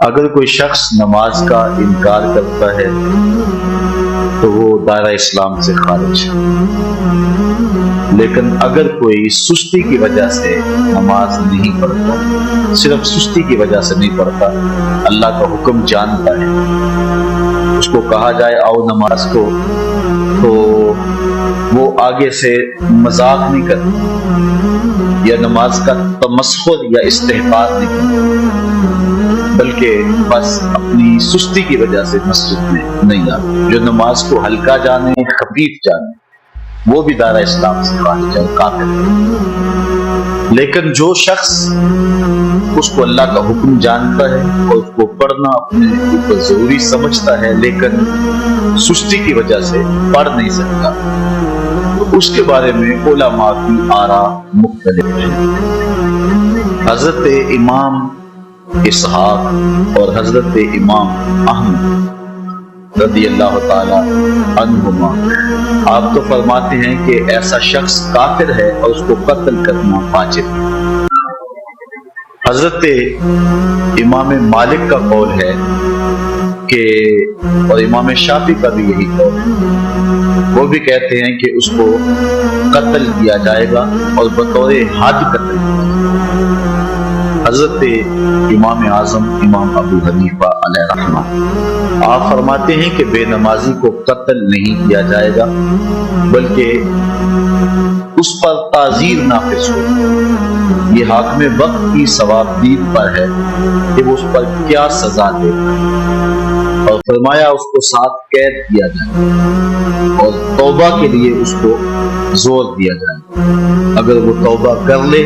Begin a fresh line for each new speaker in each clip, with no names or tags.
اگر کوئی شخص نماز کا انکار کرتا ہے تو وہ دائرہ اسلام سے خارج ہے، لیکن اگر کوئی سستی کی وجہ سے نماز نہیں پڑھتا، صرف سستی کی وجہ سے نہیں پڑھتا، اللہ کا حکم جانتا ہے، اس کو کہا جائے آؤ نماز کو، تو وہ آگے سے مذاق نہیں کرتا یا نماز کا تمسخر یا استحقار نہیں کرتا، بلکہ بس اپنی سستی کی وجہ سے مسجد میں نہیں آتا۔ جو نماز کو ہلکا جانے، خفیف جانے، وہ بھی دائرہ اسلام سے خارج ہے، کافر ہے۔ لیکن جو شخص اس کو اللہ کا حکم جانتا ہے اور اس کو پڑھنا اپنے اوپر ضروری سمجھتا ہے لیکن سستی کی وجہ سے پڑھ نہیں سکتا، تو اس کے بارے میں علماء کی آراء مختلف ہیں۔ حضرت امام اسحاق اور حضرت امام احمد رضی اللہ تعالی عنہما آپ تو فرماتے ہیں کہ ایسا شخص کافر ہے اور اس کو قتل کرنا واجب ہے۔ حضرت امام مالک کا قول ہے کہ، اور امام شافعی کا بھی یہی قول ہے، وہ بھی کہتے ہیں کہ اس کو قتل کیا جائے گا اور بطور حد قتل کیا جائے گا۔ حضرت امام اعظم امام ابو حنیفہ علیہ رحمہ آپ فرماتے ہیں کہ بے نمازی کو قتل نہیں کیا جائے گا، بلکہ اس پر تعزیر نافذ ہو۔ یہ حاکم وقت کی ثوابدید پر ہے کہ وہ اس پر کیا سزا دے، اور فرمایا اس کو 7 قید کیا جائے اور توبہ کے لیے اس کو زور دیا جائے، اگر وہ توبہ کر لے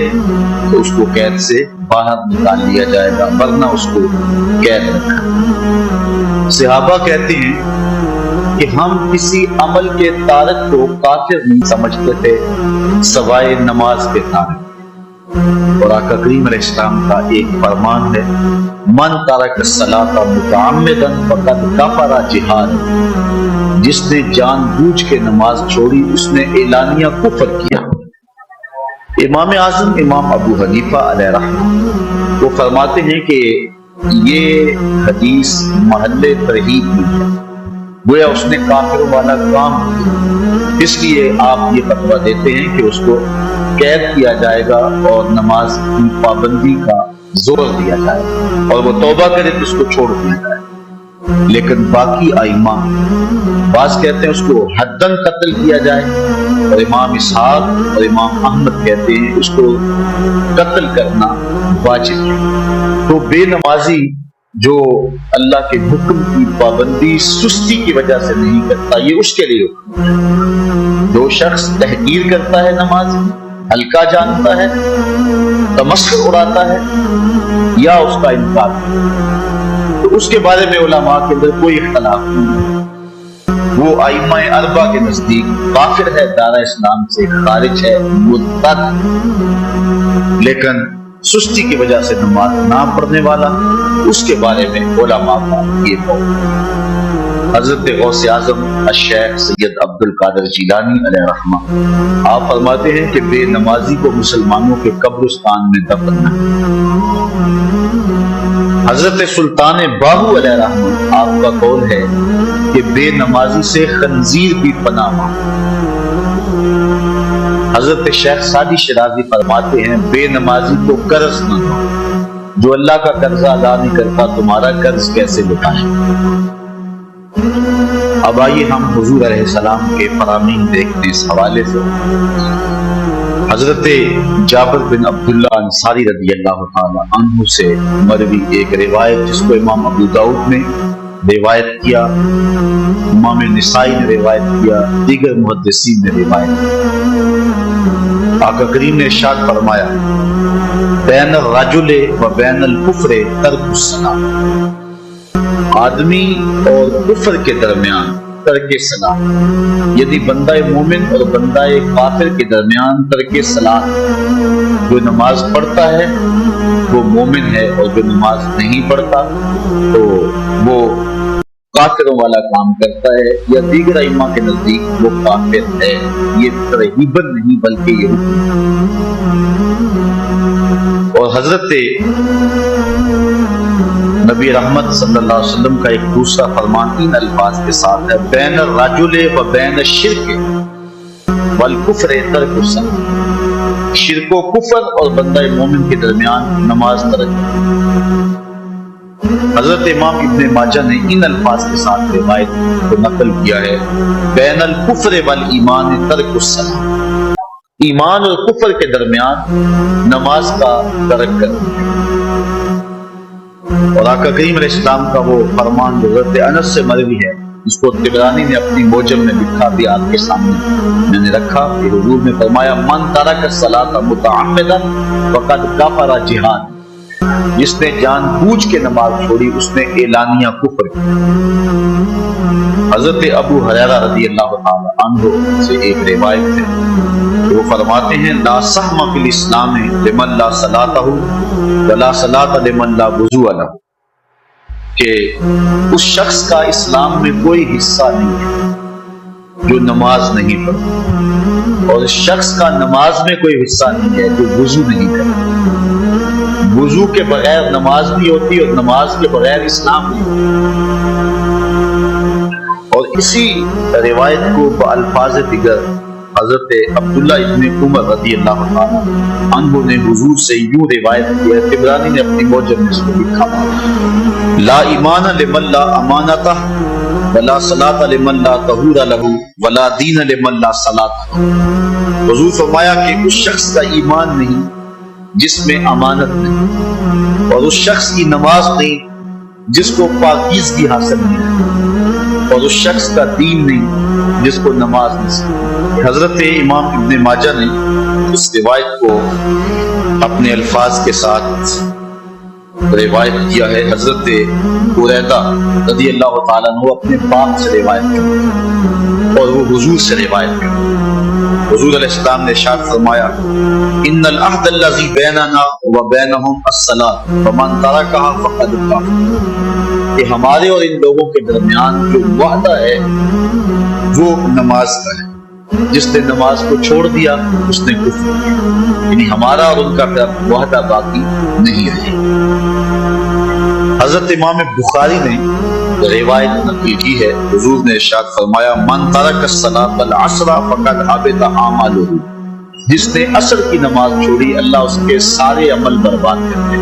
تو اس کو قید سے باہر نکال لیا جائے گا، ورنہ اس کو قید رکھا۔ صحابہ کہتے ہیں کہ ہم کسی عمل کے تارک کو کافر نہیں سمجھتے تھے سوائے نماز کے تارک، اور آقا کریم علیہ السلام کا ایک فرمان ہے، من ترک الصلاۃ متعمدا فقد کفر جہارا، جس نے جان بوجھ کے نماز چھوڑی اس نے اعلانیہ کفر کیا۔ امام اعظم امام ابو حنیفہ علیہ رحمہ وہ فرماتے ہیں کہ یہ حدیث محل ترہیب میں ہے، گویا اس نے کافروں والا کام کیا، اس لیے آپ یہ فتویٰ دیتے ہیں کہ اس کو قید کیا جائے گا اور نماز کی پابندی کا زور دیا جائے گا، اور وہ توبہ کرے تو اس کو چھوڑ دیا جائے گا۔ لیکن باقی ائمہ بعض کہتے ہیں اس کو حداً قتل کیا جائے، اور امام اسحاق اور امام احمد کہتے ہیں اس کو قتل کرنا واجب ہے۔ تو بے نمازی جو اللہ کے حکم کی پابندی سستی کی وجہ سے نہیں کرتا، یہ اس کے لیے حکم ہے۔ جو شخص تحقیر کرتا ہے نماز، ہلکا جانتا ہے، تمسخر اڑاتا ہے یا اس کا انکار کرتا ہے، تو اس کے بارے میں علماء کے اندر کوئی اختلاف نہیں ہے۔ وہ ائمہ اربعہ کے نزدیک کافر ہے، دائرہ اسلام سے خارج ہے، مرتد، لیکن سستی کی وجہ سے نماز نہ پڑھنے والا، اس کے بارے میں علماء کا یہ قول۔ حضرت غوث اعظم الشیخ سید عبد القادر جیلانی علیہ رحمہ آپ فرماتے ہیں کہ بے نمازی کو مسلمانوں کے قبرستان میں دفن نہ۔ حضرت سلطان باہو علیہ رحمہ آپ کا قول ہے کہ بے نمازی سے خنزیر بھی پناہ مانگے۔ حضرت شیخ سعدی شیرازی فرماتے ہیں بے نمازی کو قرض نہ دو، جو اللہ کا قرضہ ادا نہیں کرتا تمہارا قرض کیسے لوٹائے۔ اب آئیے ہم حضور علیہ السلام کے فرامین دیکھتے ہیں اس حوالے سے۔ حضرت جابر بن عبداللہ انصاری رضی اللہ تعالی عنہ سے مروی ایک روایت، جس کو امام ابو داؤد نے روایت کیا، امام نسائی نے روایت کیا، دیگر محدثین نے روایت کیا۔ آقا کریم نے ارشاد فرمایا بین الرجل و بین الکفر ترک الصلاۃ، آدمی اور کفر کے درمیان ترک صلاۃ، یعنی بندہ مومن اور بندہ کافر کے درمیان ترک صلاۃ، جو نماز پڑھتا ہے وہ مومن ہے اور جو نماز نہیں پڑھتا تو وہ کافروں والا کام کرتا ہے، یا دیگر ائمہ کے نزدیک وہ کافر ہے۔ یہ ترغیباً نہیں بلکہ یہ حکم ہے۔ اور حضرت نبی رحمت صلی اللہ علیہ وسلم کا ایک دوسرا فرمان ان الفاظ کے ساتھ ہے: بین الرجل و بین الشرک والکفر ترک الصلاۃ، شرک و کفر اور بندہ مومن کے درمیان نماز ترک۔ حضرت امام ابن ماجہ نے ان الفاظ کے ساتھ روایت کو نقل کیا ہے: بین الکفر والایمان ترک الصلاۃ، ایمان اور کفر کے درمیان نماز کا ترک کرنا۔ اور آقا کریم علیہ السلام کا وہ فرمان جو حضرت انس سے مروی ہے، اس کو طبرانی نے اپنی موجم میں لکھا بھی آپ کے سامنے میں نے رکھا کہ حضور نے فرمایا: من ترک الصلاۃ متعمدا فقد کفر جہاد، جس نے جان بوجھ کے نماز چھوڑی اس نے اعلانیہ کفر کیا۔ حضرت ابو ہریرہ رضی اللہ تعالی عنہ سے ایک روایت ہے، وہ فرماتے ہیں: لا سہم فی الاسلام لمن لا صلاۃ ولا صلاۃ لمن لا وضوء لہ، کہ اس شخص کا اسلام میں کوئی حصہ نہیں ہے جو نماز نہیں پڑھتا، اور اس شخص کا نماز میں کوئی حصہ نہیں ہے جو وضو نہیں کرتا۔ وضو کے بغیر نماز نہیں ہوتی اور نماز کے بغیر اسلام نہیں ہوتا۔ اور اسی روایت کو بالفاظ دیگر حضرت عبداللہ ابن عمر رضی اللہ عنہ عنہ نے حضور سے یوں روایت کی ہے، طبرانی نے اپنی موجم میں اس کو لکھا: لا ایمان لمن لا امانتہ ولا صلاۃ لمن لا طہور لہ ولا دین لمن لا صلاۃ لہ۔ حضور فرمایا کہ اس شخص کا ایمان نہیں جس میں امانت نہیں، اور اس شخص کی نماز نہیں جس کو پاکیزگی حاصل نہیں، اور اس شخص کا دین نہیں جس کو نماز نہیں۔ حضرت امام ابن ماجہ نے اس روایت کو اپنے الفاظ کے ساتھ روایت کیا ہے۔ حضرت بریدہ رضی اللہ تعالیٰ عنہ اپنے باپ سے روایت کرتے اور وہ حضور سے روایت کرتے۔ حضور علیہ السلام نے ارشاد فرمایا: ان العہد الذی بیننا وبینہم الصلاۃ فمن ترکها فقد کفر، کہ ہمارے اور ان لوگوں کے درمیان جو وعدہ ہے وہ نماز کا ہے، جس نے نماز کو چھوڑ دیا اس نے کفر کیا، یعنی ہمارا اور ان کا وعدہ باقی نہیں رہے۔ حضرت امام بخاری نے روایت نقل کی ہے، حضور نے ارشاد فرمایا: من ترک الصلاۃ والعصر فقد حبط اعمالہ، جس نے عصر کی نماز چھوڑی اللہ اس کے سارے عمل برباد کر دے۔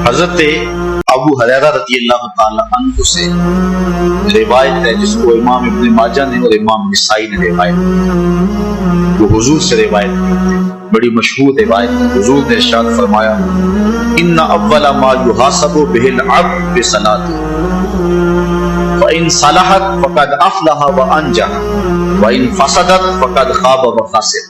حضرت ابو ہریرہ رضی اللہ تعالی عنہ سے روایت ہے جس کو امام ابن ماجہ نے اور امام نسائی نے روایت کی، وہ حضور سے روایت کی، بڑی مشہور روایت ہے۔ حضور نے ارشاد فرمایا: ان اول ما یحاسب بہ العبد بصلاۃ فان صلحت فقد افلح وانجح وان فسدت فقد خاب وخسر۔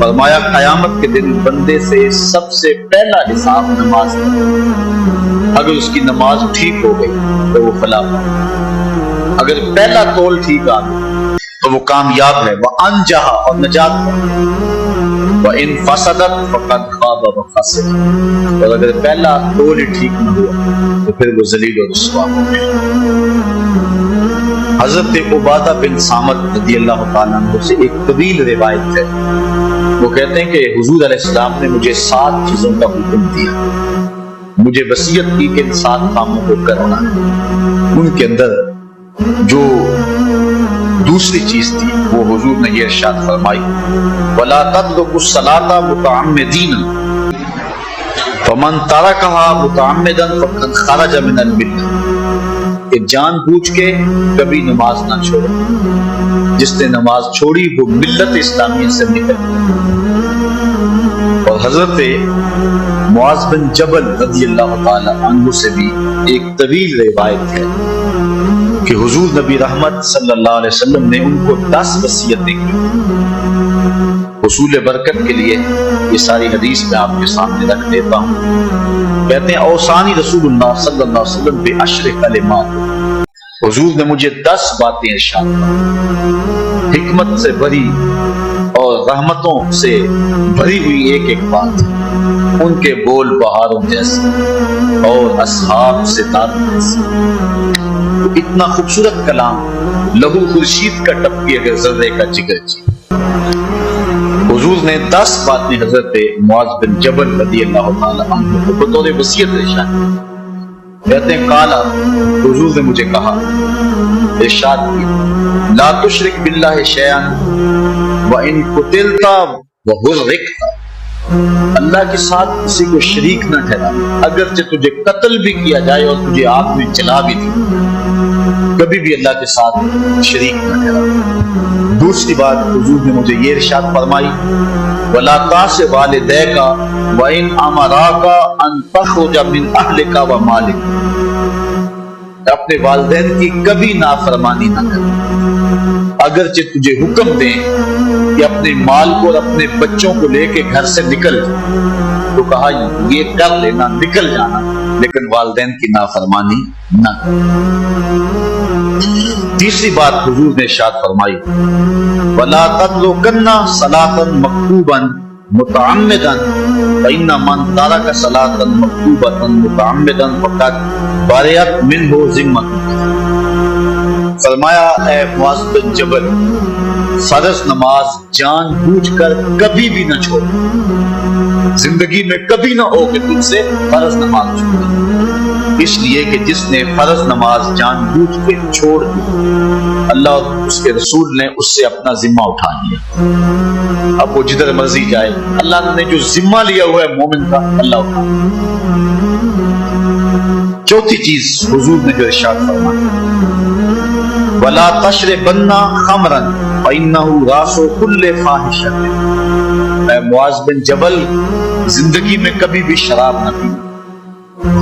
فرمایا قیامت کے دن بندے سے سب سے پہلا حساب نماز کا، اگر اس کی نماز ٹھیک ہو گئی تو وہ فلاح، اگر پہلا تول ٹھیک آ گیا تو وہ کامیاب ہے، وانجح اور نجات پا، وَإِن فَسَدَتْ فَقَدْ خَابَ وَخَسِرَ، اور اگر پہلا تول ہی ٹھیک نہ ہوا تو پھر وہ ذلیل و رسوا ہو گیا۔ حضرت عبادہ بن صامت رضی اللہ تعالیٰ عنہ سے ایک طویل روایت ہے، وہ کہتے ہیں کہ حضور علیہ السلام نے مجھے 7 چیزوں کا حکم دیا، مجھے وصیت کی کہ ان 7 کاموں کو کرنا ہے۔ ان کے اندر جو دوسری چیز تھی وہ حضور نے یہ ارشاد فرمائی: وَلَا تَتْرُكُوا الصَّلَاةَ مُتَعَمِّدِينَ فَمَن تَرَكَهَا مُتَعَمِّدًا فَقَدْ خَرَجَ مِنَ الْمِلَّةِ، کہ جان بوجھ کے کبھی نماز نہ چھوڑے، جس نے نماز چھوڑی وہ ملت اسلامیہ سے نکل گیا۔ اور حضرت معاذ بن جبل رضی اللہ تعالی عنہ سے بھی ایک طویل روایت ہے کہ حضور نبی رحمت صلی اللہ علیہ وسلم نے ان کو 10 وصیتیں کی۔ حصول برکت کے لیے یہ ساری حدیث میں آپ کے سامنے رکھ دیتا ہوں۔ کہتے ہیں: اوصانی رسول اللہ صلی اللہ علیہ وسلم بعشر کلمات، حضور نے مجھے 10 باتیں ارشاد کی، حکمت سے بھری اور رحمتوں سے بھری ہوئی ایک ایک بات، ان کے بول بہاروں جیسے اور اصحاب ستاروں جیسے۔ اتنا خوبصورت کلام، لہو خورشید کا ٹپکی اگر ذرے کا جگر جی۔ حضور نے 10 باتیں حضرت معاذ بن جبل رضی اللہ تعالی عنہ کو بطور وصیت ارشاد کہتے ہیں قال حضور نے مجھے کہا ارشاد کیا لا تشرک باللہ شیئا وان قتلت وحرقت اللہ کے ساتھ کسی کو شریک نہ ٹھہرا اگرچہ تجھے قتل بھی کیا جائے اور تجھے آگ میں جلا بھی دی کبھی بھی اللہ کے ساتھ شریک نہ ٹھہرا دوسری بات حضور نے مجھے یہ ارشاد فرمائی ولا تعص والدیک وان امراک ان تخرج من اہلک ومالک اپنے والدین کی کبھی نافرمانی نہ کر اگرچہ تجھے حکم دیں کہ اپنے مال کو اور اپنے بچوں کو لے کے گھر سے نکل تو کہا یہ کر لینا نکل جانا لیکن والدین کی نافرمانی نہ کر تیسری بات حضور نے ارشاد فرمائی ولا تترکن صلاۃ مکتوبا متعمدا فإن من ترك صلاة مكتوبة متعمدا فقد برئت منه ذمته فرمایا اے معاذ بن جبل فرض نماز جان بوجھ کر کبھی بھی نہ چھوڑ زندگی میں کبھی نہ ہو کہ تجھ سے فرض نماز چھوڑ اس لیے کہ جس نے فرض نماز جان بوجھ کے چھوڑ دی اللہ اور اس کے رسول نے اس سے اپنا ذمہ اٹھا لیا اب وہ جدھر مرضی جائے اللہ نے جو ذمہ لیا ہوا ہے مومن کا اللہ اٹھا چوتھی چیز حضور نے جو ارشاد فرمایا ولا تشربن خمرا فإنه راس كل فاحشة اے معاذ بن جبل زندگی میں کبھی بھی شراب نہ پینا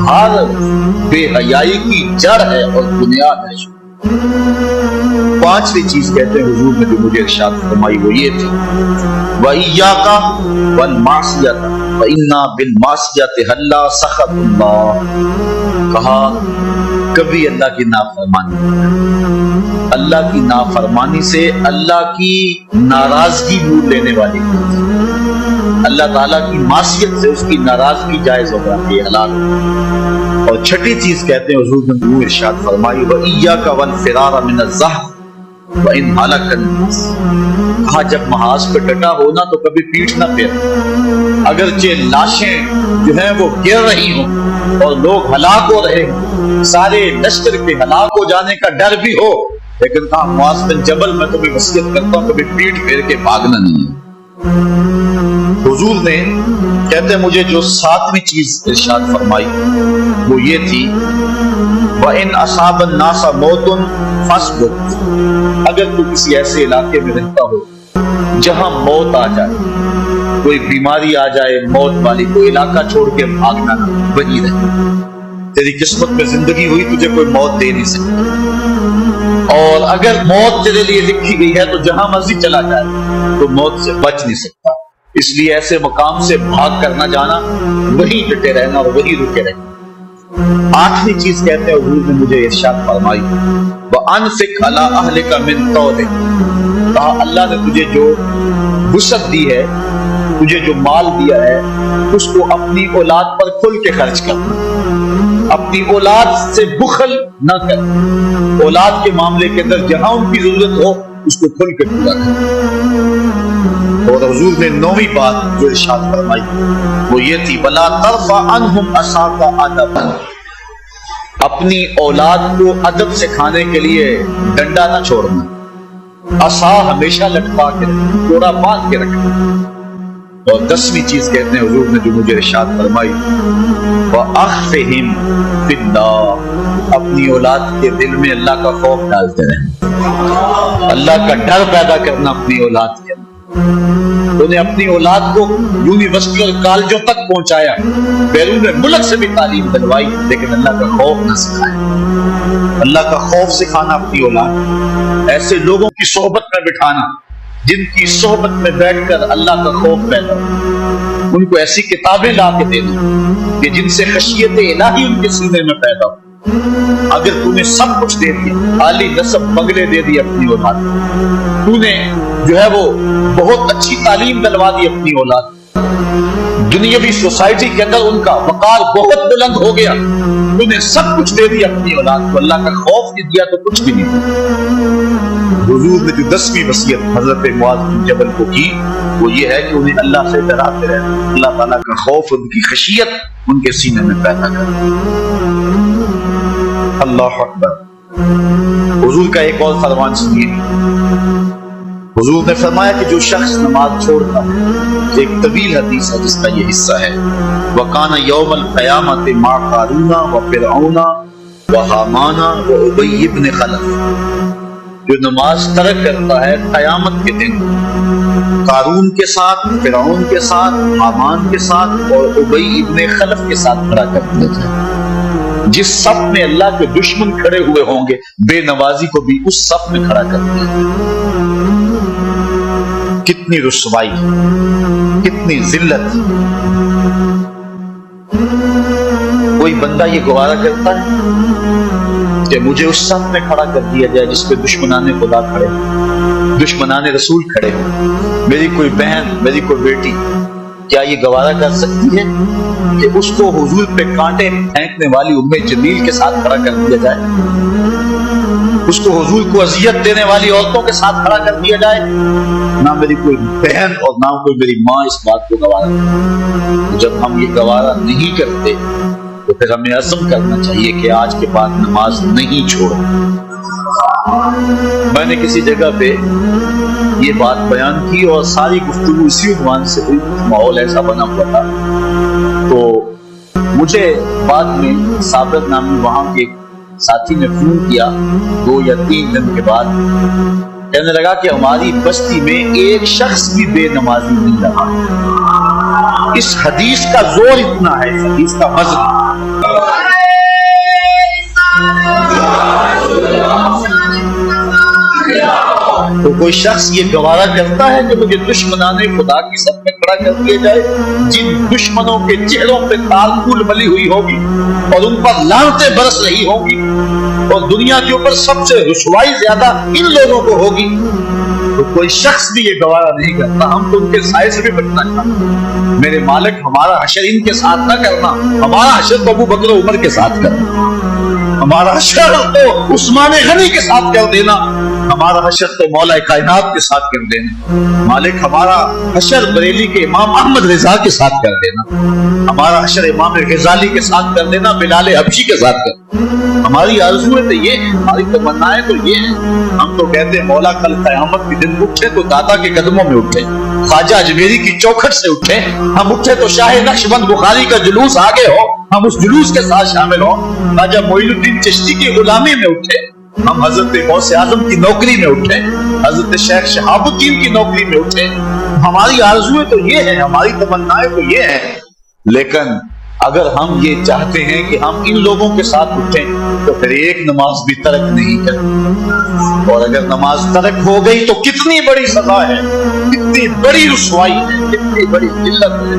ہر بے حیائی کی جڑ ہے اور بنیاد ہے پانچویں چیز کہتے ہیں حضور نے جو مجھے ارشاد فرمائی وہ یہ تھی وَإِيَّاكَ وَالْمَعْصِيَةَ فَإِنَّا بِالْمَعْصِيَةِ هَلَّا سَخَطُ اللَّهِ کہا کبھی اللہ کی نافرمانی اللہ کی نافرمانی سے اللہ کی ناراضگی مول لینے والی اللہ تعالیٰ کی معصیت سے اس کی ناراضگی جائز ہوگا یہ حلال اور چھٹی چیز کہتے ہیں حضور نے وہ ارشاد فرمائی وَإِيَّاكَ وَالْفِرَارَ مِنَ الزَّهْرِ وَإِنْ هَلَكَ النَّاسُ کہا جب محاذ پہ ڈٹا ہونا تو کبھی پیٹھ نہ پھیر اگرچہ لاشیں جو ہیں وہ گر رہی ہوں اور لوگ ہلاک ہو رہے ہوں سارے لشکر کے ہلاک ہو جانے کا ڈر بھی ہو لیکن کہا معاذ بن جبل میں تمہیں وصیت کرتا ہوں کبھی پیٹھ پھیر کے بھاگنا نہیں ہے حضور نے کہتے ہیں مجھے جو ساتویں چیز ارشاد فرمائی وہ یہ تھی وَإِنْ أَصَابَ النَّاسَ مَوْتٌ فَاصْبِرْ اگر تو کسی ایسے علاقے میں رہتا ہو جہاں موت آ جائے کوئی بیماری آ جائے موت والی کوئی علاقہ چھوڑ کے بھاگنا نہ وہیں رہے تیری قسمت میں زندگی ہوئی تجھے کوئی موت دے نہیں سکتی اور اگر موت تیرے لیے لکھی گئی ہے تو جہاں مرضی چلا جائے تو موت سے بچ نہیں سکتا اس لیے ایسے مقام سے بھاگ کر نہ جانا وہیں ڈٹے رہنا اور وہیں رکے رہنا آٹھویں چیز کہتے ہیں حضور نے مجھے ارشاد فرمائی وَأَنفِقْ عَلَىٰ أَهْلِكَ مِن طَوْلِكَ کہا اللہ نے تجھے جو وسعت دی ہے تجھے جو مال دیا ہے اس کو اپنی اولاد پر کھل کے خرچ کرنا اپنی اولاد سے بخل نہ کر اولاد کے معاملے کے اندر جہاں ان کی ضرورت ہو اس کو کھل کے پورا کر اور حضور نے نویں بات جو ارشاد فرمائی وہ یہ تھی وَلَا تَرْفَعْ عَنْهُمْ عَصَاكَ أَدَبًا اپنی اولاد کو ادب سکھانے کے لیے ڈنڈا نہ چھوڑنا عصا ہمیشہ لٹکا کے رکھنا کوڑا باندھ کے رکھنا اور 10ویں چیز کہتے ہیں حضور نے جو مجھے ارشاد فرمائی وَأَخْفِهِمْ فِي اللَّهِ اپنی اولاد کے دل میں اللہ کا خوف ڈالتے رہیں اللہ کا ڈر پیدا کرنا اپنی اولاد کے انہیں اپنی اولاد کو یونیورسٹی اور کالجوں تک پہنچایا بیرون ملک سے بھی تعلیم دلوائی لیکن اللہ کا خوف نہ سکھایا اللہ کا خوف سکھانا اپنی اولاد ایسے لوگوں کی صحبت میں بٹھانا جن کی صحبت میں بیٹھ کر اللہ کا خوف پیدا ہو ان کو ایسی کتابیں لا کے دے دو کہ جن سے خشیت الہی ان کے سینے میں پیدا ہو اگر تو نے سب کچھ دے دیا عالی نسب بنگلے دے دی اپنی اولاد تو نے جو ہے وہ بہت اچھی تعلیم دلوا دی اپنی اولاد دنیاوی سوسائٹی کے اندر ان کا وقار بہت بلند ہو گیا تو نے سب کچھ دے دیا اپنی اولاد کو اللہ کا خوف نہیں دیا تو کچھ بھی نہیں دیا حضور نے جو 10ویں وصیت حضرت معاذ بن جبل کو کی وہ یہ ہے کہ انہیں اللہ سے ڈراتے رہنا، اللہ تعالیٰ کا خوف، ان کی خشیت ان کے سینے میں پیدا کرنا۔ اللہ اکبر۔ حضور کا ایک اور فرمان سنیے۔ حضور نے فرمایا کہ جو شخص نماز چھوڑتا ہے، ایک طویل حدیث ہے جس کا یہ حصہ ہے، وَقَانَ يَوْمَ الْقِيَامَةِ مَعَ قَارُونَ وَفِرْعَوْنَ وَحَامَانَ وَأُبَيِّ بْنِ خَلَف۔ جو نماز ترک کرتا ہے قیامت کے دن قارون کے ساتھ، فرعون کے ساتھ، حامان کے ساتھ اور ابی ابن خلف کے ساتھ کھڑا کر دیا جائے۔ جس صف میں اللہ کے دشمن کھڑے ہوئے ہوں گے، بے نمازی کو بھی اس صف میں کھڑا کر دیا جائے۔ کتنی رسوائی، کتنی ذلت۔ کوئی بندہ یہ گوارا کرتا ہے کہ مجھے اس صف میں کھڑا کر دیا جائے جس پہ دشمنان خدا کھڑے ہوں، دشمنان رسول کھڑے ہوں، میری کوئی بہن، میری کوئی بیٹی کیا یہ گوارا کر سکتی ہے کہ اس کو حضور پہ کانٹے پھینکنے والی ام جمیل کے ساتھ کھڑا کر دیا جائے، اس کو حضور کو اذیت دینے والی عورتوں کے ساتھ کھڑا کر دیا جائے؟ نہ میری کوئی بہن اور نہ کوئی میری ماں اس بات کو گوارا کرتی۔ جب ہم یہ گوارا نہیں کرتے تو پھر ہمیں عزم کرنا چاہیے کہ آج کے بعد نماز نہیں چھوڑیں۔ میں نے کسی جگہ پہ یہ بات بیان کی اور ساری گفتگو اسی عنوان سے ہوئی، ماحول ایسا بنا ہوا تھا۔ تو مجھے بعد میں صابر نامی وہاں کے ساتھی نے فون کیا 2 یا 3 دن کے بعد، کہنے لگا کہ ہماری بستی میں ایک شخص بھی بے نمازی نہیں رہا۔ اس حدیث کا زور اتنا ہے، اس حدیث کا وزن۔ تو کوئی شخص یہ گوارا کرتا ہے کہ مجھے دشمنان خدا کی صف میں کھڑا کر دیا جائے، جن دشمنوں کے چہروں پہ تال پھول ملی ہوئی ہوگی اور ان پر لعنتیں برس رہی ہوں گی اور دنیا کے اوپر سب سے رسوائی زیادہ ان لوگوں کو ہوگی، تو کوئی شخص بھی یہ گوارا نہیں کرتا۔ ہم تو ان کے سائے سے بھی بچنا چاہتے ہیں۔ میرے مالک ہمارا حشر ان کے ساتھ نہ کرنا، ہمارا حشر تو ابو بکر عمر کے ساتھ کرنا، ہمارا حشر تو عثمان غنی کے ساتھ کر دینا، ہمارا حشر تو مولا کائنات کے ساتھ کر دینا، مالک ہمارا حشر بریلی کے امام احمد رضا کے ساتھ کر دینا، ہمارا حشر امام غزالی کے ساتھ کر دینا، بلال حبشی کے ساتھ کر دینا۔ ہماری آرزویں تو یہ ہیں، ہماری تمنائیں تو یہ ہیں۔ ہم تو کہتے ہیں مولا کل قیامت کے دن اٹھے تو دادا کے قدموں میں اٹھے، خواجہ اجمیری کی چوکھٹ سے اٹھے، ہم اٹھے تو شاہ نقشبند بخاری کا جلوس آگے ہو، ہم اس جلوس کے ساتھ شامل ہوں، خواجہ معین الدین چشتی کی غلامی میں اٹھے، ہم حضرت غوث اعظم کی نوکری میں اٹھے، حضرت شیخ شہاب الدین کی نوکری میں اٹھے۔ ہماری آرزویں تو یہ ہیں، ہماری تمنائیں تو یہ ہیں، لیکن اگر ہم یہ چاہتے ہیں کہ ہم ان لوگوں کے ساتھ اٹھیں تو پھر ایک نماز بھی ترک نہیں کریں، اور اگر نماز ترک ہو گئی تو کتنی بڑی سزا ہے، کتنی بڑی رسوائی ہے، کتنی بڑی ذلت ہے۔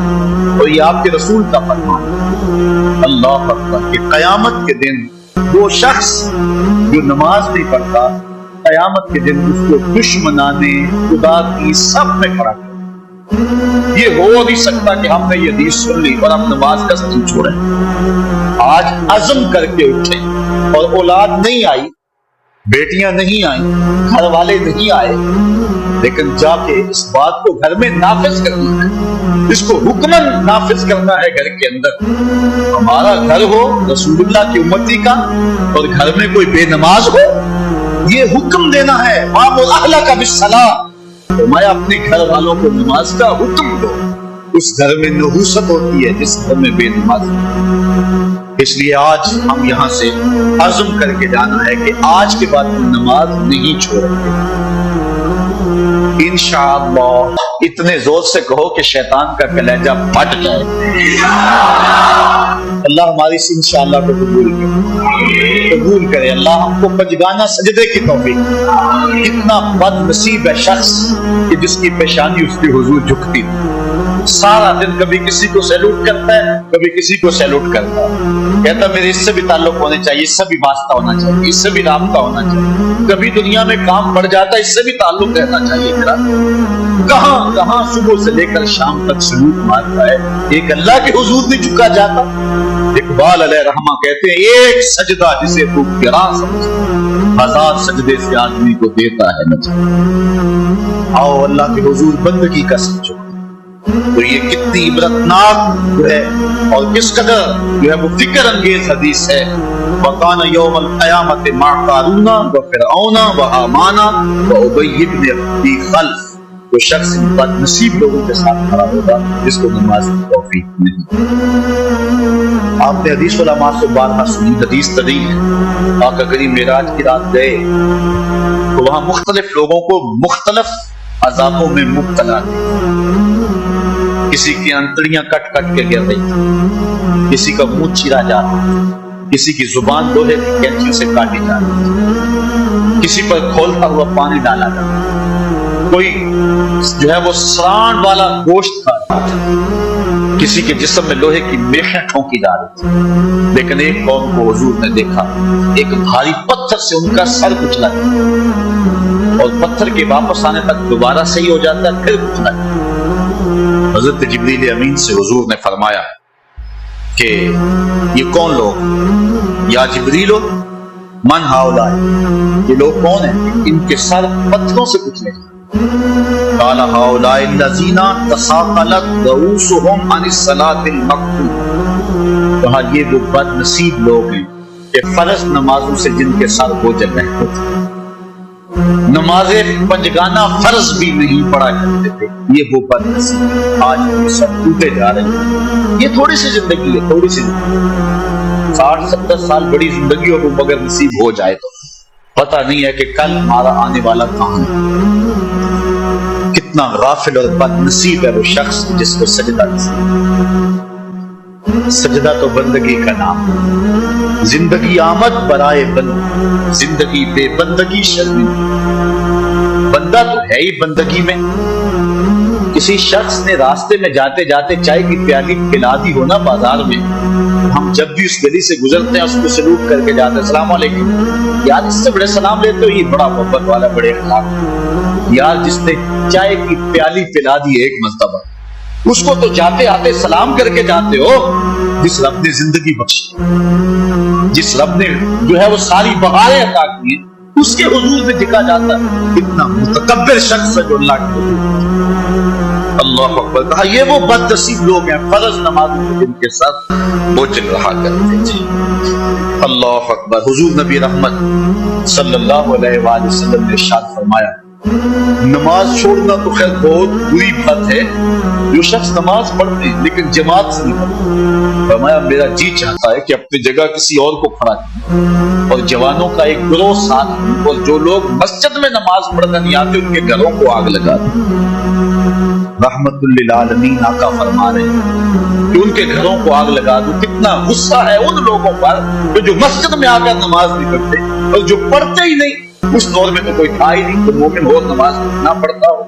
اور یہ آپ کے رسول کا فرمان ہے، اللہ اکبر، کہ قیامت کے دن وہ شخص جو نماز نہیں پڑھتا، قیامت کے دن اس کو دشمنان خدا کی صف میں کھڑا کر۔ یہ ہو نہیں سکتا کہ ہم نے یہ حدیث سن لی اور ہم نماز کا نہیں چھوڑیں۔ آج عزم کر کے اٹھے، اور اولاد نہیں آئی، بیٹیاں نہیں آئیں، گھر والے نہیں آئے، لیکن جا کے اس بات کو گھر میں نافذ کرنا ہے، اس کو حکمن نافذ کرنا ہے گھر کے اندر۔ ہمارا گھر ہو رسول اللہ کی امتی کا اور گھر میں کوئی بے نماز ہو، یہ حکم دینا ہے، وَأْمُرْ أَهْلَكَ بِالصَّلَاةِ، میں اپنے گھر والوں کو نماز کا حکم دو۔ اس گھر میں نحوست ہوتی ہے جس گھر میں بے نماز ہے۔ اس لیے آج ہم یہاں سے عزم کر کے جانا ہے کہ آج کے بعد نماز نہیں چھوڑیں گے انشاءاللہ۔ اتنے زور سے کہو کہ شیطان کا کلیجہ پھٹ جائے۔ اللہ ہماری سے انشاءاللہ کو قبول کرے۔ اللہ ہم کو پنجگانہ سجدے کی توفیق۔ اتنا بد نصیب ہے شخص کہ جس کی پیشانی اس کے حضور جھکتی، سارا دن کبھی کسی کو سیلوٹ کرتا ہے، کبھی کسی کو سیلوٹ کرتا ہے، کہتا میرے اس سے بھی تعلق ہونے چاہیے، اس سے بھی واسطہ ہونا چاہیے، اس سے بھی رابطہ ہونا چاہیے، کبھی دنیا میں کام بڑھ جاتا ہے، اس سے بھی تعلق رہنا چاہیے میرا۔ کہاں کہاں صبح سے لے کر شام تک سلوک مارتا ہے، ایک اللہ کے حضور نہیں جھکا جاتا۔ اقبال علیہ رحمہ کہتے ہیں ایک سجدہ جسے تو گراں سمجھ 1000 سجدے سے آدمی کو دیتا ہے نجات۔ آؤ اللہ کے حضور بندگی کا سمجھو تو یہ کتنی عبرتناک ہے اور کس قدر جو ہے وہ فکر انگیز حدیث ہے۔ وَقَانَ يَوْمَ الْقِيَامَةِ مَعَ قَارُونَ وَفِرْعَوْنَ وَهَامَانَ وَأُبَيِّ بْنِ أَبِي خَلْفَ۔ وہ شخص بد نصیب لوگوں کے ساتھ کھڑا ہوگا جس کو نماز کی توفیق نہیں۔ آپ نے حدیث علماء سے بارہا سنی، حدیث طویل ہے۔ آقا کریم معراج کی رات گئے تو وہاں مختلف لوگوں کو مختلف عذابوں میں مبتلا تھے۔ کسی کی انتڑیاں کٹ کٹ کے گر رہی تھی، کسی کا منہ چیرا جا رہا تھا، کسی کی زبان لوہے کی کینچیوں سے کاٹی جا رہی تھی، کسی پر کھولتا ہوا پانی ڈالا جا رہا تھا، کوئی جو ہے وہ سرانڈ والا گوشت کھا رہا تھا، کسی کے جسم میں لوہے کی میخیں ٹھونکی جا رہی تھی۔ لیکن ایک قوم کو حضور نے دیکھا، ایک بھاری پتھر سے ان کا سر کچلا گیا اور پتھر کے واپس آنے تک دوبارہ صحیح ہو جاتا ہے، پھر کچلا گیا۔ حضرت جبریل امین سے حضور نے فرمایا کہ یہ کون لوگ؟ یا جبریل من ہاؤلاء، یہ لوگ کون ہیں ان کے سر پتھروں سے کچلے گئے؟ قال هؤلاء الذين تثاقلت رؤوسهم عن الصلاة المكتوبة، کہا یہ وہ بد نصیب لوگ ہیں کہ فرض نمازوں سے جن کے سر بوجھل رہتے تھے، نماز پنجگانہ فرض بھی نہیں پڑھا کرتے تھے، یہ وہ بد نصیب آج یہ سب ٹوٹے جا رہے ہیں۔ یہ تھوڑی سی زندگی ہے، تھوڑی سی زندگی، 60-70 سال بڑی زندگی اور وہ مگر نصیب ہو جائے تو پتہ نہیں ہے کہ کل ہمارا آنے والا کہاں ہے۔ کتنا غافل اور بد نصیب ہے وہ شخص جس کو سجدہ نصیب۔ سجدہ تو بندگی کا نام ہے۔ زندگی آمد برائے بند، زندگی بے بندگی شرمندگی۔ بندہ تو ہے ہی بندگی میں۔ کسی شخص نے راستے میں جاتے جاتے چائے کی پیالی پلا دی ہونا بازار میں، ہم جب بھی اس گلی سے گزرتے ہیں اس کو سلوٹ کر کے جاتے ہیں، السلام علیکم یار، اس سے بڑے سلام لیتے ہو، یہ بڑا محبت والا، بڑے اخلاق یار، جس نے چائے کی پیالی پلا دی ایک مرتبہ، اس کو تو جاتے آتے سلام کر کے جاتے ہو۔ جس رب نے زندگی بخشی، جس رب نے جو ہے وہ ساری بہاریں عطا کی، اس کے حضور میں دکھا جاتا کتنا متکبر شخص ہے جو اللہ کے حضور۔ اللہ اکبر، کہا یہ وہ بد نصیب لوگ ہیں فرض نمازوں میں جن کے ساتھ بوجھل رہا کرتے تھے۔ اللہ اکبر۔ حضور نبی رحمت صلی اللہ علیہ وآلہ وسلم نے ارشاد فرمایا، نماز چھوڑنا تو خیر بہت بری بات ہے، جو شخص نماز پڑھتے ہیں لیکن جماعت سے نہیں پڑھتے۔ فرمایا میرا جی چاہتا ہے کہ اپنی جگہ کسی اور کو کھڑا کریں اور جوانوں کا ایک گروہ ساتھ دیں، اور جو لوگ مسجد میں نماز پڑھنا نہیں آتے ان کے گھروں کو آگ لگا دیں۔ رحمت للعالمین آقا فرما رہے ہیں کہ ان کے گھروں کو آگ لگا دو۔ کتنا غصہ ہے ان لوگوں پر جو مسجد میں آ کر نماز نہیں پڑھتے اور جو پڑھتے ہی نہیں۔ اس دور میں تو کوئی تھا ہی نہیں تو مومن ہو نماز نہ پڑھتا ہو۔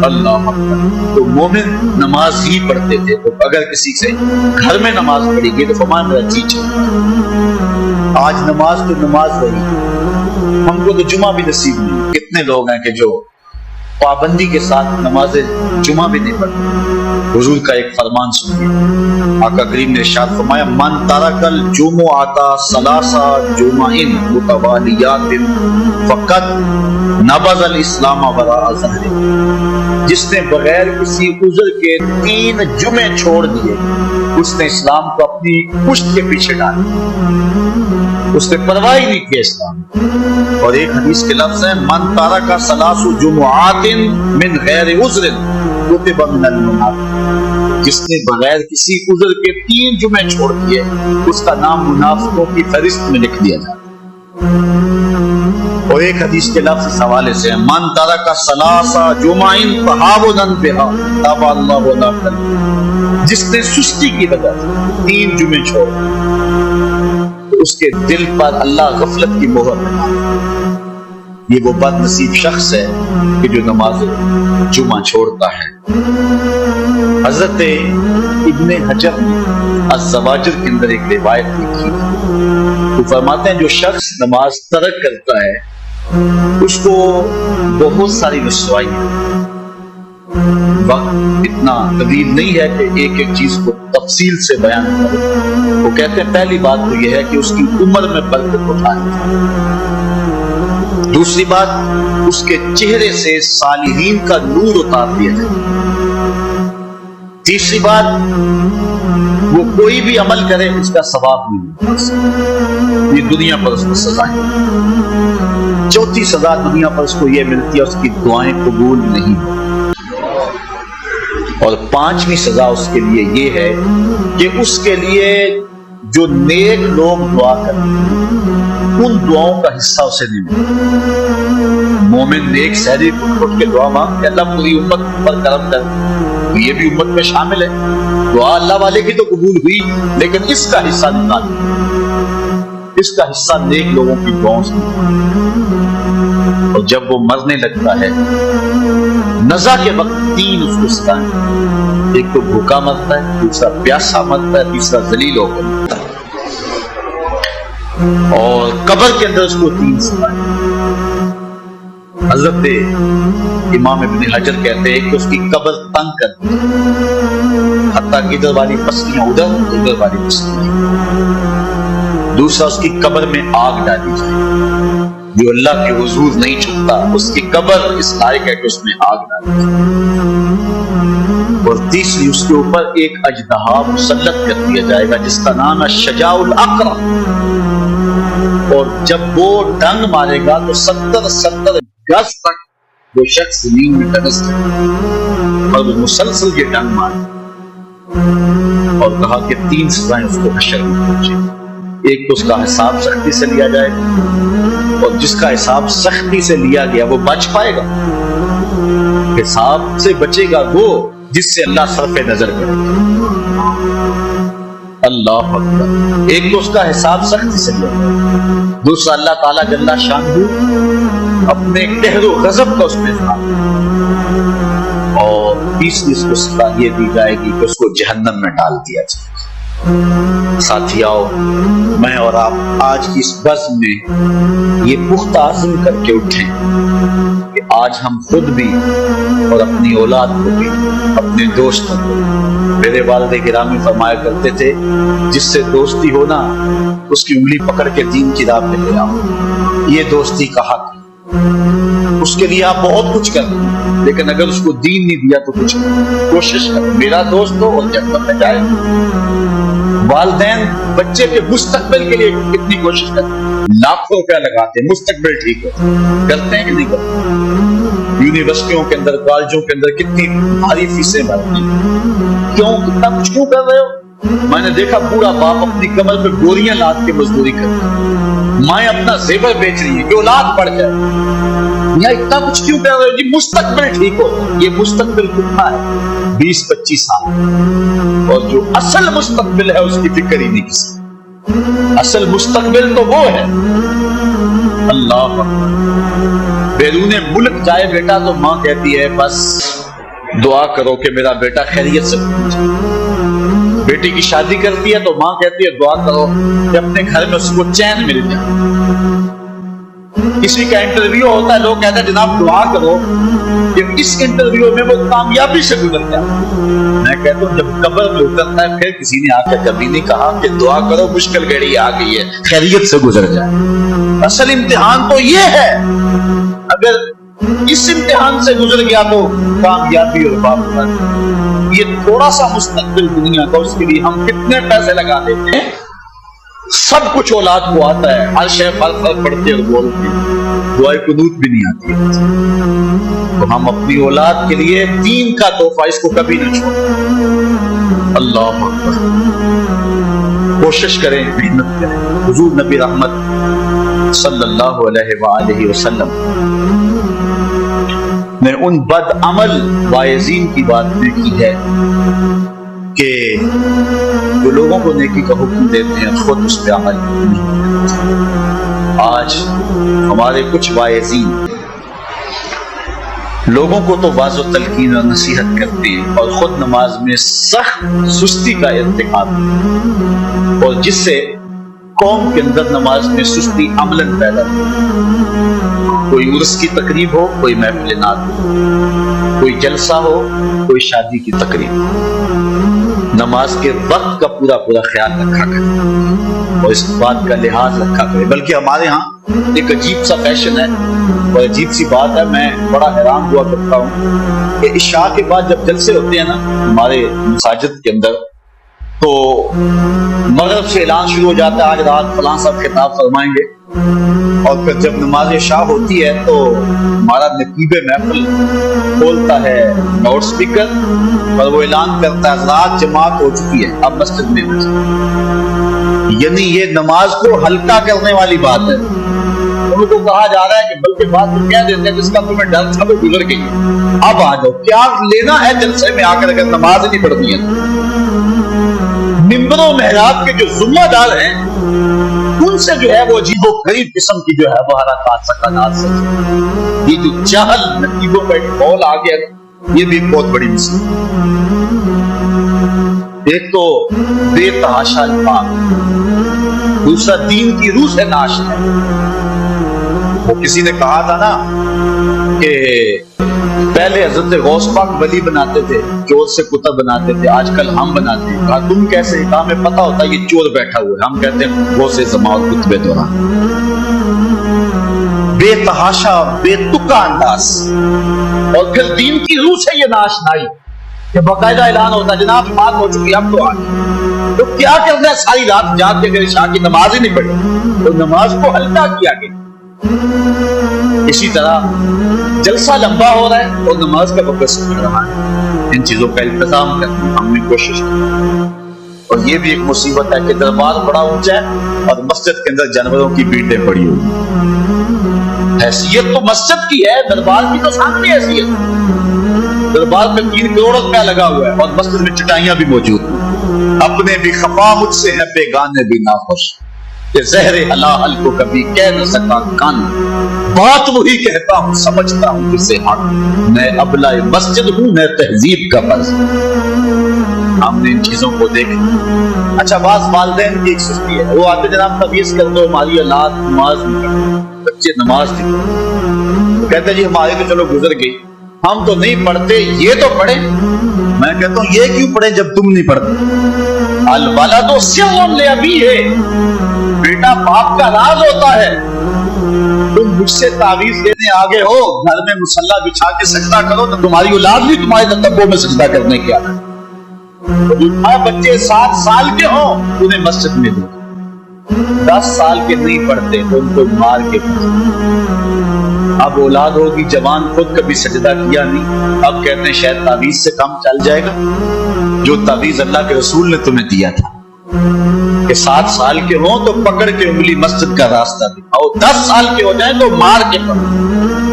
اللہ اکبر، تو مومن نماز ہی پڑھتے تھے۔ تو اگر کسی سے گھر میں نماز پڑھی گئی تو فرمایا میرا جی چاہتا۔ آج نماز تو نماز رہی، ہم کو تو جمعہ بھی نصیب نہیں۔ کتنے لوگ ہیں کہ جو پابندی کے ساتھ نماز جمعہ بھی نہیں پڑھتے۔ حضور کا ایک فرمان سنیے، آقا کریم نے ارشاد فرمایا من ترک الجمعۃ ثلاث جمع متوالیات فقط نبذ الاسلام وراء ظہرہ، جس نے بغیر کسی عذر کے 3 جمعے چھوڑ دیے اس نے اسلام کو اپنی پشت کے پیچھے ڈال دیا، اس نے پرواہ ہی نہیں کیا اسلام۔ اور ایک حدیث کے لفظ ہیں من ترک ثلاث جمعات من غیر عذر کتب من المنافقین، جس نے بغیر کسی عذر کے 3 جمعے چھوڑ دیے اس کا نام منافقوں کی فہرست میں لکھ دیا جاتا۔ اور ایک حدیث کے لفظ اس حوالے سے ہیں من ترک ثلاث جمع تہاونا بها تاب اللہ له، جس نے سستی کی وجہ سے 3 جمعے چھوڑ اس کے دل پر اللہ غفلت کی مہر لگا۔ یہ وہ بد نصیب شخص ہے کہ جو نماز جمعہ چھوڑتا ہے۔ حضرت ابن حجر نے الزواجر کے اندر ایک روایت لکھی، وہ فرماتے ہیں جو شخص نماز ترک کرتا ہے اس کو بہت ساری رسوائی ہے، وقت اتنا طویل نہیں ہے کہ ایک ایک چیز کو تفصیل سے بیان کریں۔ وہ کہتے ہیں پہلی بات تو یہ ہے کہ اس کی عمر میں برکت اٹھائے، دوسری بات اس کے چہرے سے صالحین کا نور اتار دیا جائے، تیسری بات وہ کوئی بھی عمل کرے اس کا ثواب نہیں ملتا، یہ دنیا پر اس کو سزا ہے۔ چوتھی سزا دنیا پر اس کو یہ ملتی ہے اس کی دعائیں قبول نہیں، اور پانچویں سزا اس کے لیے یہ ہے کہ اس کے لیے جو نیک لوگ دعا کرتے ہیں ان دعاؤں کا حصہ اسے نہیں ملتا۔ مومن نیک سہری اٹھ کے دعا مانگ کہ اللہ پوری امت پر کرم کر، یہ بھی امت میں شامل ہے، دعا اللہ والے کی تو قبول ہوئی لیکن اس کا حصہ نکال، اس کا حصہ نیک لوگوں کی دعاؤں سے نکال۔ اور جب وہ مرنے لگتا ہے نزا کے وقت تین اس کو ستائیں، ایک تو بھوکا مرتا ہے، دوسرا پیاسا مرتا ہے، تیسرا ذلیل ہو کر مرتا ہے۔ اور قبر کے اندر اس کو تین ستائیں۔ حضرت امام ابن حجر کہتے ہیں کہ اس کی قبر تنگ کر دی، حتیٰ کہ ادھر والی پسلیاں ادھر، ادھر والی پسلیاں۔ دوسرا اس کی قبر میں آگ ڈالی جائے، جو اللہ کے حضور نہیں چھپتا اس کی قبر اس لائق ہے کہ اس میں آگ ڈالی جائے۔ اور تیسری اس کے اوپر ایک اژدہا مسلط کر دیا جائے گا جس کا نام ہے شجاع الاقرع، اور جب وہ ڈنگ مارے گا تو 70 گز تک وہ شخص زمین میں ڈگس جائے، اور وہ مسلسل یہ ڈنگ مارے، اور کہا کہ تین سزائیں اس کو حشر میں پہنچے۔ ایک تو اس کا حساب سختی سے لیا جائے گا، اور جس کا حساب سختی سے لیا گیا وہ بچ پائے گا، حساب سے بچے گا وہ جس سے اللہ صرف نظر کرے گا۔ اللہ اکبر۔ ایک تو اس کا حساب سختی سے لیا گیا، دوسرا اللہ تعالیٰ جل شانہ اپنے قہر و غضب کا اس میں تھا، اور تیسری اس کو سزا یہ دی جائے گی کہ اس کو جہنم میں ڈال دیا جائے گا۔ ساتھیاؤ، میں اور آپ آج کی اس بزم میں یہ پختہ عزم کر کے اٹھیں کہ آج ہم خود بھی اور اپنی اولاد کو بھی، اپنے دوستوں کو، میرے والد گرامی فرمایا کرتے تھے جس سے دوستی ہونا اس کی انگلی پکڑ کے دین کی راہ پہ لے آؤ، یہ دوستی کا حق ہے۔ اس کے لیے آپ بہت کچھ کریں لیکن اگر اس کو دین نہیں دیا تو کچھ کوشش کریں، میرا دوست ہو اور جنت میں جائے۔ والدین بچے کے مستقبل کے لیے کتنی کوشش کرتے، لاکھوں روپیہ لگاتے ہیں مستقبل ٹھیک ہو، کرتے ہیں کہ نہیں کرتے؟ یونیورسٹیوں کے اندر، کالجوں کے اندر کتنی بھاری فیسیں بھرتی ہیں، کیوں؟ کتنا کچھ کیوں کر رہے ہو؟ میں نے دیکھا پورا باپ اپنی کمر پہ گوریاں لاد کے مزدوری کرتا ہے، مائیں اپنا زیور بیچ رہی ہیں کہ اولاد پڑھ جائے، یا اتنا کچھ کیوں کر رہے ہو؟ جی مستقبل ٹھیک ہو۔ یہ مستقبل کتنا ہے؟ 20-25 سال، اور جو اصل مستقبل ہے اس کی فکر ہی نہیں کسی۔ اصل مستقبل تو وہ ہے اللہ بیرون ملک جائے بیٹا تو ماں کہتی ہے بس دعا کرو کہ میرا بیٹا خیریت سے پہنچے، بیٹی کی شادی کرتی ہے تو ماں کہتی ہے دعا کرو کہ اپنے گھر میں اس کو چین مل جائے۔ کسی کا انٹرویو ہوتا ہے، لوگ کہتے ہیں جناب دعا کرو کہ اس انٹرویو میں وہ کامیابی سے گزر جائے۔ میں کہتا ہوں جب قبر میں اترتا ہے پھر کسی نے آ کے کبھی نہیں کہا کہ دعا کرو مشکل گھڑی آ گئی ہے خیریت سے گزر جائے۔ اصل امتحان تو یہ ہے، اگر اس امتحان سے گزر گیا تو کامیابی اور بابت۔ یہ تھوڑا سا مستقبل دنیا کا، اس کے لیے ہم کتنے پیسے لگا دیتے ہیں، سب کچھ اولاد کو آتا ہے، ہر شے فرق پڑتی اور بولتی، دعائے قنوت بھی نہیں آتی ہے، تو ہم اپنی اولاد کے لیے دین کا تحفہ اس کو کبھی نہ چھوڑیں۔ اللہ اکبر۔ کوشش کریں، محنت کریں۔ حضور نبی رحمت صلی اللہ علیہ وآلہ وسلم نے ان بد عمل واعظین کی بات بھی کی ہے کہ جو لوگوں کو نیکی کا حکم دیتے ہیں خود اس پہ عمل نہیں کرتے۔ آج ہمارے کچھ واعظین لوگوں کو تو واضح و تلقین اور نصیحت کرتے ہیں اور خود نماز میں سخت سستی کا ارتکاب، اور جس سے قوم کے اندر نماز میں سستی عملاً پیدا ہو. کوئی عرس کی تقریب ہو، کوئی محفل نعت ہو، کوئی جلسہ ہو، کوئی شادی کی تقریب ہو، نماز کے وقت کا پورا پورا خیال رکھا کرے اور اس بات کا لحاظ رکھا کرے. بلکہ ہمارے ہاں ایک عجیب سا فیشن ہے اور عجیب سی بات ہے، میں بڑا حیران ہوا کرتا ہوں کہ عشاء کے بعد جب جلسے ہوتے ہیں نا ہمارے مساجد کے اندر، تو مغرب سے اعلان شروع ہو جاتا ہے آج رات فلاں صاحب خطاب فرمائیں گے، اور پھر جب نماز عشاء ہوتی ہے تو ہمارا نقیب محفل کھولتا ہے لاؤڈ اسپیکر اور وہ اعلان کرتا ہے رات جماعت ہو چکی ہے اب مسجد میں. یعنی یہ نماز کو ہلکا کرنے والی بات ہے. ان کو کہا جا رہا ہے کہ بلکہ بات کو کہہ دیتے ہیں جس کا تمہیں ڈر تھا وہ گزر گئی، اب آ جاؤ، کیا لینا ہے جلسے میں آ کر اگر نماز نہیں پڑھنی ہے. ممبر و محراب کے جو ذمہ دار ہیں ان سے جو ہے وہ عجیب و غریب قسم کی جو ہے وہ حرکات سکانات سے، یہ جو جہل نقیبوں کا ایک قول آ گیا یہ بھی بہت بڑی مصیبت. ایک تو بے تحاشا الفاظ، دوسرا دین کی روح سے ناش ہے. وہ کسی نے کہا تھا نا کہ پہلے حضرت غوث پاک ولی بناتے تھے، چور سے کتا بناتے تھے، آج کل ہم بناتے ہیں. کہا تم کیسے؟ کہا ہمیں پتا ہوتا ہے یہ چور بیٹھا ہوا ہے، ہم کہتے ہیں غوث زمان اور کتبے دوران. بے تحاشا بے تکا انداز، اور پھر دین کی روح سے یہ ناشنائی کہ باقاعدہ اعلان ہوتا ہے جناب بات ہو چکی اب تو آج. تو کیا کرنا ہے ساری رات جاگ کے اگر عشاء کی نماز ہی نہیں پڑھی تو نماز کو ہلکا کیا گیا. اسی طرح جلسہ لمبا ہو رہا ہے اور نماز کا وقت سکھ رہا ہے. ان چیزوں کا التزام کرنا ہم نے کوشش کی. اور یہ بھی ایک مصیبت ہے کہ دربار بڑا اونچا ہے اور مسجد کے اندر جانوروں کی بھیڑیں پڑی ہوئی. حیثیت تو مسجد کی ہے، دربار کی تو سامنے حیثیت. دربار میں 3 کروڑ روپیہ لگا ہوا ہے اور مسجد میں چٹائیاں بھی موجود ہیں. اپنے بھی خفا مجھ سے ہے، بیگانے بھی ناخوش، کہ زہر حلال کو کبھی کہہ نہ سکا کان، بات وہی کہتا ہوں سمجھتا ہوں کسے حق، میں ابلہ مسجد ہوں میں تہذیب کا فرض. ہم نے ان چیزوں کو دیکھا. اچھا بعض والدین کی ایک سستی ہے، وہ آتے جناب تمیز کر دو ہماری اولاد نماز نہیں پڑھتے، بچے نماز نہیں پڑھتے. وہ کہتے جی ہماری تو چلو گزر گئی، ہم تو نہیں پڑھتے یہ تو پڑھیں. میں کہتا ہوں یہ کیوں پڑھیں جب تم نہیں پڑھتے؟ الولد سر لابیہ، بیٹا باپ کا راز ہوتا ہے. تم مجھ سے تعویذ لینے آگے ہو، گھر میں مصلی بچھا کے سجدہ کرو تو تمہاری اولاد بھی تمہارے تتبع میں سجدہ کرنے کی آتا ہے. بچے 7 سال کے ہوں انہیں مسجد میں دو، 10 سال کے نہیں پڑھتے تو ان کو مار کے پڑھتے. اب اولاد ہوگی جوان، خود کبھی سجدہ کیا نہیں، اب کہتے ہیں شاید تعویذ سے کام چل جائے گا. جو تعویذ اللہ کے رسول نے تمہیں دیا تھا کہ 7 سال کے ہوں تو پکڑ کے انگلی مسجد کا راستہ دکھاؤ، 10 سال کے ہو جائیں تو مار کے پڑھو،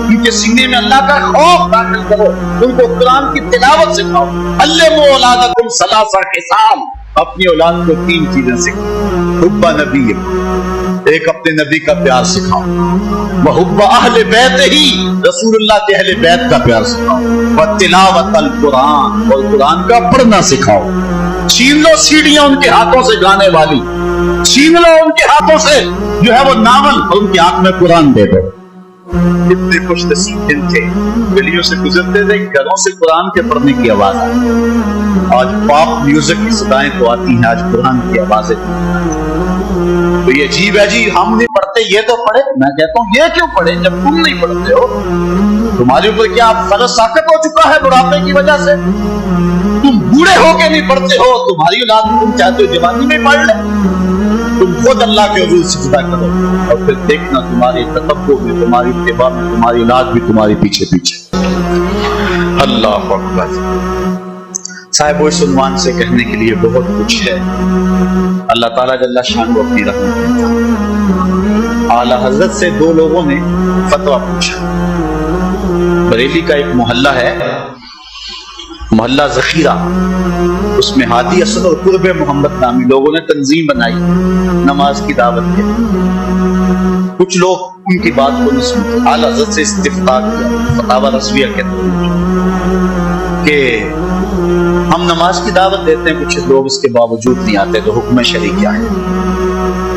ان کے سینے میں اللہ کا خوف داخل کرو، ان کو قرآن کی تلاوت سکھاؤ. علموا اولادکم ثلاث خصال، اپنی اولاد کو 3 چیزیں سکھاؤ. حب نبی، ایک اپنے نبی کا پیار سکھاؤ، وحب اہل بیت ہی، رسول اللہ کے اہل بیت کا پیار سکھاؤ، وتلاوت القرآن، اور قرآن کا پڑھنا سکھاؤ. چھین لو سیڑھیاں ان کے ہاتھوں سے گانے والی، چھین لو ان کے ہاتھوں سے جو ہے وہ ناول، اور ان کے ہاتھ میں قرآن دے دو. اتنے خوش نصیب دن تھے، گلیوں سے گزرتے تھے، گھروں سے قرآن کے پڑھنے کی آواز آتی. آج پاپ میوزک کی صدائیں تو آتی ہیں، آج قرآن کی آوازیں. تو یہ عجیب ہے جی ہم نہیں پڑھتے یہ تو پڑھے. میں کہتا ہوں یہ کیوں پڑھے جب تم نہیں پڑھتے ہو؟ تمہارے اوپر کیا فرض ساقط ہو چکا ہے بڑھاپے کی وجہ سے؟ تم بوڑھے ہو کے نہیں پڑھتے ہو، تمہاری اولاد تم چاہتے ہو جوانی میں پڑھ لے. تم خود اللہ کے حضور سجدہ کرو اور پھر دیکھنا تمہاری تتبع میں، تمہاری اتباع میں، تمہاری اولاد بھی تمہاری پیچھے پیچھے. اللہ اکبر. صاحب اس عنوان سے کہنے کے لیے بہت کچھ ہے. اللہ تعالیٰ جل شان کو اپنی رحمت. اعلیٰ حضرت سے 2 لوگوں نے فتویٰ پوچھا. بریلی کا ایک محلہ ہے، محلہ ذخیرہ، اس میں ہادی اسد اور قرب محمد نامی لوگوں نے تنظیم بنائی نماز کی دعوت کے. کچھ لوگ ان کی بات کو نہیں سنتے. اعلیٰ حضرت سے استفتاء کیا، فتاوی رضویہ کہتے ہیں کہ ہم نماز کی دعوت دیتے ہیں، کچھ لوگ اس کے باوجود نہیں آتے، تو حکم شرعی کیا ہے؟